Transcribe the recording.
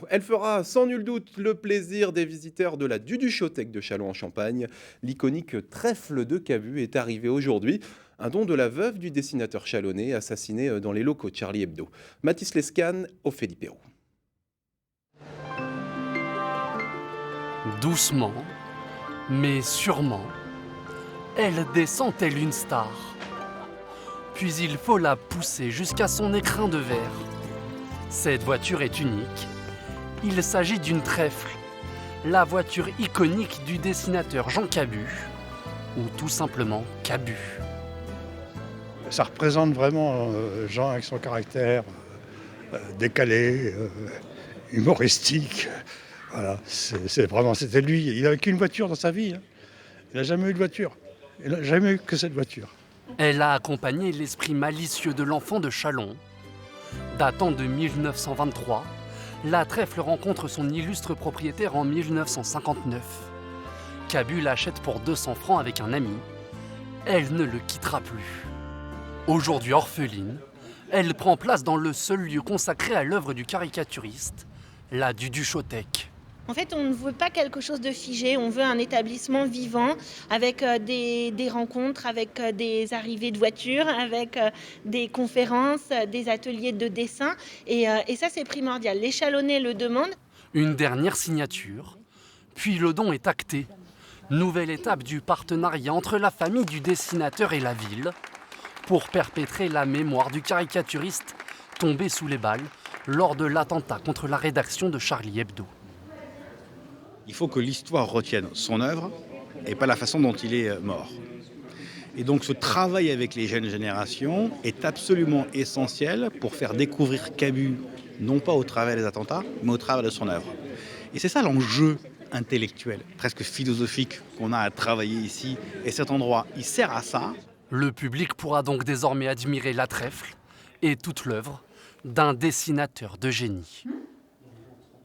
Elle fera sans nul doute le plaisir des visiteurs de la Duduchothèque de Châlons-en-Champagne. L'iconique trèfle de Cabu est arrivé aujourd'hui, un don de la veuve du dessinateur chalonnais assassiné dans les locaux de Charlie Hebdo. Mathis Lescane, Ophélie Perrault. Doucement, mais sûrement, elle descend telle une star. Puis il faut la pousser jusqu'à son écrin de verre. Cette voiture est unique. Il s'agit d'une trèfle, la voiture iconique du dessinateur Jean Cabu, ou tout simplement Cabu. Ça représente vraiment Jean avec son caractère décalé, humoristique. Voilà, c'était lui. Il n'avait qu'une voiture dans sa vie. Il n'a jamais eu de voiture. Il n'a jamais eu que cette voiture. Elle a accompagné l'esprit malicieux de l'enfant de Châlons. Datant de 1923, la trèfle rencontre son illustre propriétaire en 1959. Cabu l'achète pour 200 francs avec un ami. Elle ne le quittera plus. Aujourd'hui orpheline, elle prend place dans le seul lieu consacré à l'œuvre du caricaturiste, la Duduchothèque. En fait, on ne veut pas quelque chose de figé, on veut un établissement vivant avec des rencontres, avec des arrivées de voitures, avec des conférences, des ateliers de dessin. Et ça, c'est primordial. Les Chalonnais le demandent. Une dernière signature, puis le don est acté. Nouvelle étape du partenariat entre la famille du dessinateur et la ville pour perpétrer la mémoire du caricaturiste tombé sous les balles lors de l'attentat contre la rédaction de Charlie Hebdo. Il faut que l'histoire retienne son œuvre et pas la façon dont il est mort. Et donc ce travail avec les jeunes générations est absolument essentiel pour faire découvrir Cabu, non pas au travers des attentats, mais au travers de son œuvre. Et c'est ça l'enjeu intellectuel, presque philosophique qu'on a à travailler ici. Et cet endroit, il sert à ça. Le public pourra donc désormais admirer la trèfle et toute l'œuvre d'un dessinateur de génie.